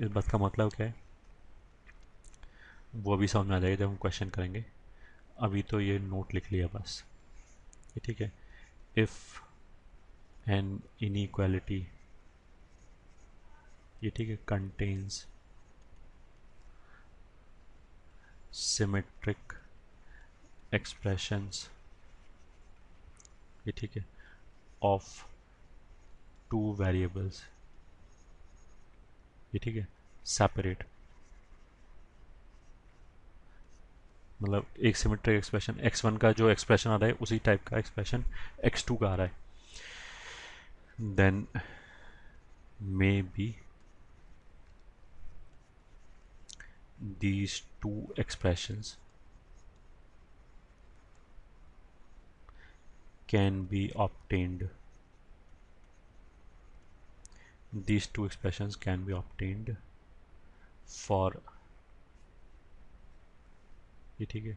इस बात का मतलब क्या है वो अभी समझ में आ जाएगा जब हम क्वेश्चन करेंगे। अभी तो ये नोट लिख लिया बस, ये ठीक है। इफ़ एन इनइक्वालिटी, ये ठीक है, कंटेन्स सिमेट्रिक एक्सप्रेशंस, ये ठीक है, ऑफ टू वेरिएबल्स, ये ठीक है, सेपरेट, मतलब एक सिमेट्रिक एक्सप्रेशन x1 का जो एक्सप्रेशन आ रहा है उसी टाइप का एक्सप्रेशन x2 का आ रहा है, then may be these two expressions can be obtained, these two expressions can be obtained for, ये ठीक है,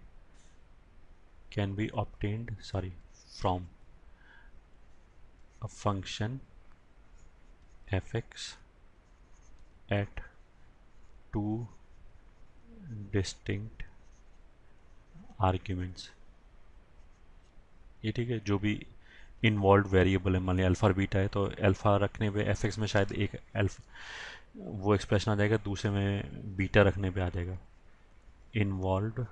can be obtained, sorry, from a function fx at two distinct arguments, ये ठीक है, जो भी इन्वॉल्व वेरिएबल है, मान लिया अल्फा और बीटा है तो अल्फा रखने पे एफ एक्स में शायद एक अल्फा वो एक्सप्रेशन आ जाएगा, दूसरे में बीटा रखने पे आ जाएगा इन्वॉल्व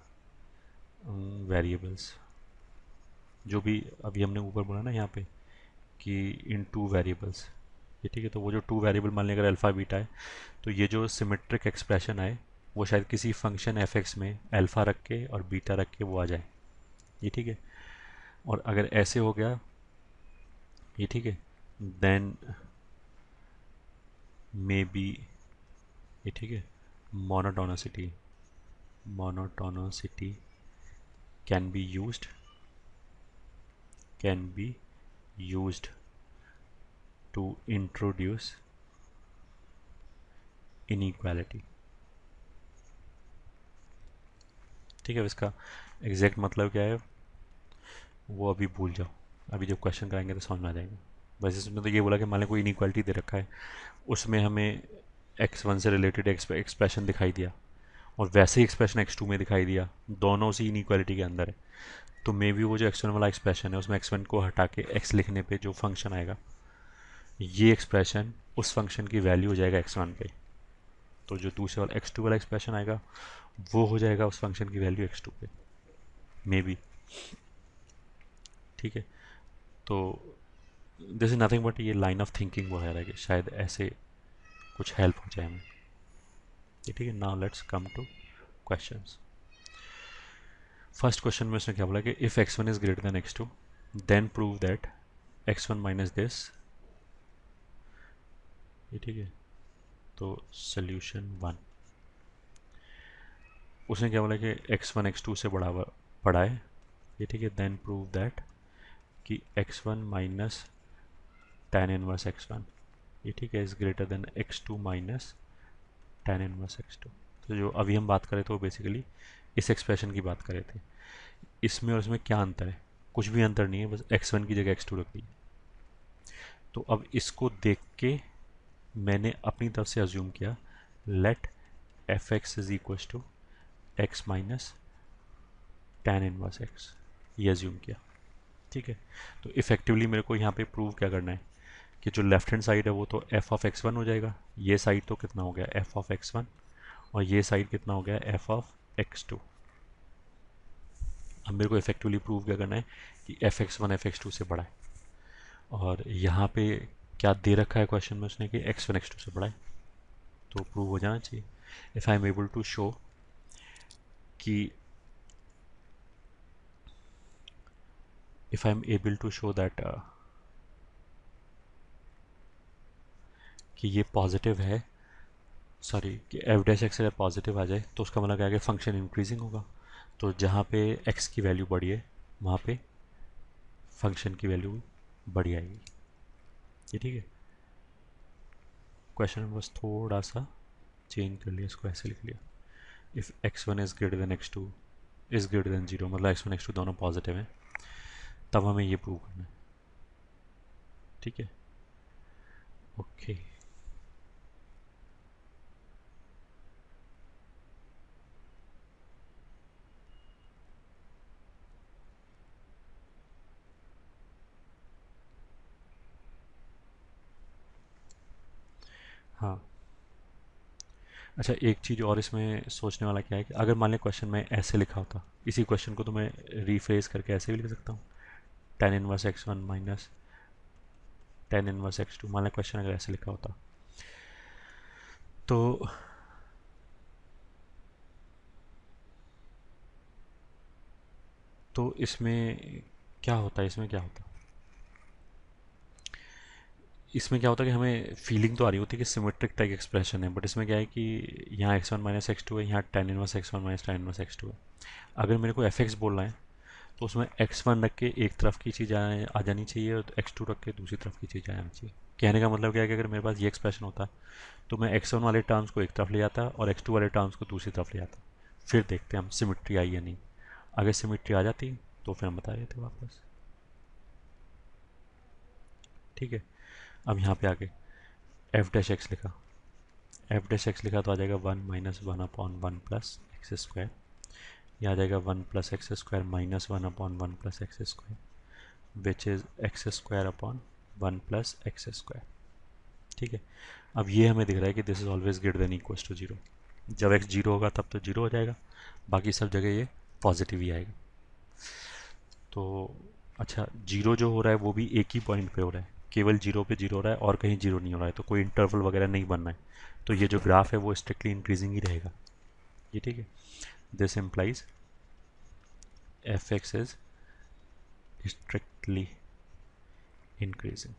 वेरिएबल्स, जो भी अभी हमने ऊपर बोला ना यहाँ पे कि इन टू वेरिएबल्स, ये ठीक है। तो वो जो टू वेरिएबल मान लिया अगर अल्फ़ा बीटा है तो ये जो सिमेट्रिक एक्सप्रेशन है वो शायद किसी फंक्शन एफ एक्स में अल्फ़ा रख के और बीटा रख के वो आ जाए, ये ठीक है। और अगर ऐसे हो गया, ये ठीक है, देन मे बी, ये ठीक है, monotonicity, monotonicity can be used, can be used to introduce inequality, ठीक है। इसका एग्जैक्ट मतलब क्या है वो अभी भूल जाओ, अभी जब क्वेश्चन कराएंगे तो समझ में आ जाएगा। बस इसमें तो ये बोला कि मान लो कोई इनइक्वालिटी दे रखा है, उसमें हमें x1 से रिलेटेड एक्सप्रेशन दिखाई दिया और वैसे ही एक्सप्रेशन x2 में दिखाई दिया, दोनों उसी इनइक्वालिटी के अंदर है, तो मे बी वो जो x1 वाला एक्सप्रेशन है उसमें x1 को हटा के x लिखने पे जो फंक्शन आएगा, ये एक्सप्रेशन उस फंक्शन की वैल्यू हो जाएगा x1 पे, तो जो दूसरे वाला x2 वाला एक्सप्रेशन आएगा वो हो जाएगा उस फंक्शन की वैल्यू x2 पे, मे बी, ठीक है। तो दिस इज नथिंग बट ये लाइन ऑफ थिंकिंग वगैरह कि शायद ऐसे कुछ हेल्प हो जाए हमें, ठीक है। Now let's come to questions. First question में उसने क्या बोला कि if x1 is greater than x2 then prove that x1 minus this, ये ठीक है। तो सोल्यूशन वन, उसने क्या बोला कि x1 x2 से बड़ा है, ये ठीक है, देन प्रूव दैट कि x1 minus tan inverse x1, ये ठीक है, is greater than x2 minus tan inverse x2। तो जो अभी हम बात कर रहे थे वो बेसिकली इस एक्सप्रेशन की बात कर रहे थे, इसमें और इसमें क्या अंतर है, कुछ भी अंतर नहीं है, बस x1 की जगह x2 रख दी। तो अब इसको देख के मैंने अपनी तरफ से अज्यूम किया let F X is equal to X minus tan inverse X, ये अज्यूम किया, ठीक है। तो इफेक्टिवली मेरे को यहाँ पे प्रूव क्या करना है कि जो लेफ्ट हैंड साइड है वो तो एफ ऑफ एक्स वन हो जाएगा, ये साइड तो कितना हो गया एफ ऑफ एक्स वन, और ये साइड कितना हो गया एफ ऑफ एक्स टू। अब मेरे को इफेक्टिवली प्रूव क्या करना है कि F X one F X two से बड़ा है, और यहाँ पे क्या दे रखा है क्वेश्चन में उसने कि एक्स वन एक्स टू से बड़ा है, तो प्रूव हो जाना चाहिए। If I am able to show कि if I'm able to show that कि ये पॉजिटिव है, सॉरी कि एफ डैश एक्स अगर पॉजिटिव आ जाए तो उसका मतलब क्या है कि फंक्शन इंक्रीजिंग होगा, तो जहाँ पे एक्स की वैल्यू बढ़ी है वहाँ पे फंक्शन की वैल्यू बढ़ी आएगी, ये ठीक है। क्वेश्चन बस थोड़ा सा चेंज कर लिया, इसको ऐसे लिख लिया, if x one is greater than X two is greater than zero, मतलब एक्स वन एक्स टू दोनों पॉजिटिव हैं, तब हमें ये प्रूव करना है, ठीक है। ओके, हाँ। अच्छा, एक चीज़ और इसमें सोचने वाला क्या है कि अगर मान लें क्वेश्चन में ऐसे लिखा होता, इसी क्वेश्चन को तो मैं रिफ्रेज करके ऐसे भी लिख सकता हूँ, tan inverse X one minus tan inverse X two, मान लें क्वेश्चन अगर ऐसे लिखा होता तो इसमें क्या होता है, इसमें क्या होता है कि हमें फीलिंग तो आ रही होती है कि सिमेट्रिक टाइप एक्सप्रेशन है, बट इसमें क्या है कि यहाँ X one minus X two है, यहाँ tan inverse X one minus tan inverse X two है। अगर मेरे को एफ एक्स बोलना है तो उसमें एक्स वन रख के एक तरफ की चीज़ आ जानी चाहिए और एक्स टू रख के दूसरी तरफ की चीज़ आ जानी चाहिए। कहने का मतलब क्या है कि अगर मेरे पास ये एक्सप्रेशन होता तो मैं एक्स वन वाले टर्म्स को एक तरफ ले जाता और एक्स टू वाले टर्म्स को दूसरी तरफ ले जाता, फिर देखते हैं हम सिमिट्री आई या नहीं। अगर सिमिट्री आ जाती तो फिर हम बता देते वापस। ठीक है, अब यहाँ पे आके एफ डैश एक्स लिखा, एफ डैश एक्स लिखा तो आ जाएगा one minus one upon one plus X square, ये आ जाएगा one plus X square minus one upon one plus X square which is X square upon one plus X square. ठीक है, अब ये हमें दिख रहा है कि this is always greater than equals to zero. जब एक्स जीरो होगा तब तो जीरो हो जाएगा, बाकी सब जगह ये पॉजिटिव ही आएगा। तो अच्छा, जीरो जो हो रहा है वो भी एक ही पॉइंट पे हो रहा है, केवल जीरो पे जीरो हो रहा है और कहीं जीरो नहीं हो रहा है, तो कोई इंटरवल वगैरह नहीं बनना है, तो ये जो ग्राफ है वो स्ट्रिक्टली इंक्रीजिंग ही रहेगा। ये ठीक है, this implies F X is strictly increasing.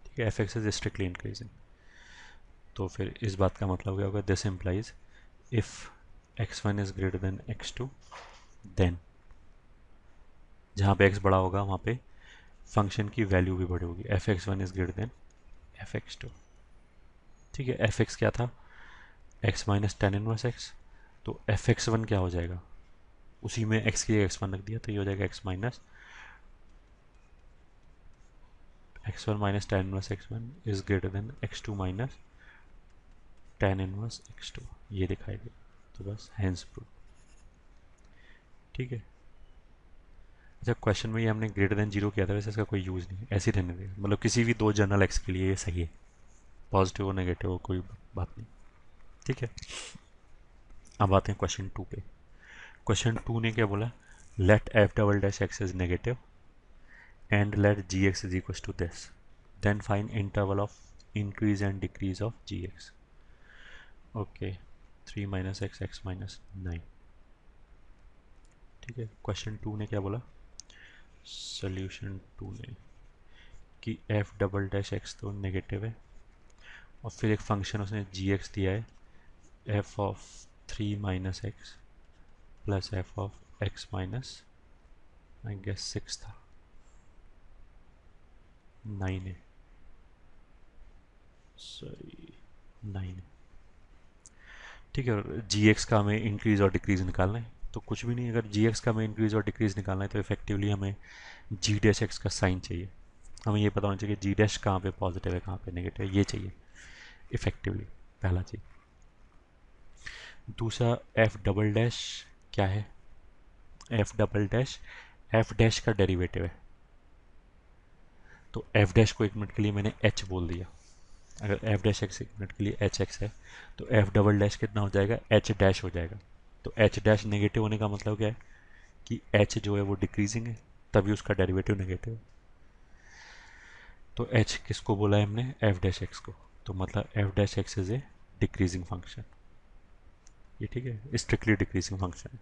ठीक है, F X is strictly increasing, तो फिर इस बात का मतलब क्या होगा, this implies if X one is greater than X two then, जहाँ पे एक्स बड़ा होगा वहाँ पे फंक्शन की वैल्यू भी बड़ी होगी, F X one is greater than F X two. ठीक है, एफ एक्स क्या था, X minus tan inverse X, तो एफ एक्स वन क्या हो जाएगा, उसी में एक्स की एक्स वन रख दिया तो ये हो जाएगा X minus X one minus tan inverse X one is greater than X two minus tan inverse X two, ये दिखाई दे, तो बस हैंस प्रूफ। ठीक है, अच्छा क्वेश्चन में ये हमने ग्रेटर देन जीरो किया था, वैसे इसका कोई यूज़ नहीं है, ऐसे ही रहने देगा, मतलब किसी भी दो जनरल एक्स के लिए ये सही है, पॉजिटिव और नेगेटिव कोई बात नहीं। ठीक है, अब आते हैं क्वेश्चन टू पे। क्वेश्चन टू ने क्या बोला, let F double dash X is negative and let G X is equal to this, then find interval of increase and decrease of G X. Okay, three minus X X minus nine. ठीक है, question two ने क्या बोला, solution to ने कि F double dash x तो negative है और फिर एक फंक्शन उसने जी एक्स दिया है, F of three minus X plus F of X minus I guess six था, नाइन है, सॉरी नाइन है। ठीक है, और जी एक्स का हमें इंक्रीज और डिक्रीज निकालना है, तो कुछ भी नहीं, अगर जी एक्स का हमें इंक्रीज और डिक्रीज निकालना है तो इफेक्टिवली हमें जी डैश एक्स का साइन चाहिए, हमें ये पता होना चाहिए कि जी डैश कहाँ पे पॉजिटिव है कहाँ पे नेगेटिव है, ये चाहिए इफेक्टिवली, पहला चीज। दूसरा एफ डबल डैश क्या है, F double dash F dash का डेरिवेटिव है, तो एफ डैश को एक मिनट के लिए मैंने एच बोल दिया, अगर एफ डैश एक्स एक मिनट के लिए एच एक्स है तो एफ डबल डैश कितना हो जाएगा, एच डैश हो जाएगा। तो एच डैश नेगेटिव होने का मतलब क्या है कि एच जो है वो डिक्रीजिंग है, तभी उसका डेरिवेटिव नेगेटिव है। तो एच किसको बोला है हमने, एफ डैश एक्स को, तो मतलब F dash X is a decreasing function. ये ठीक है, स्ट्रिक्टली डिक्रीजिंग फंक्शन है।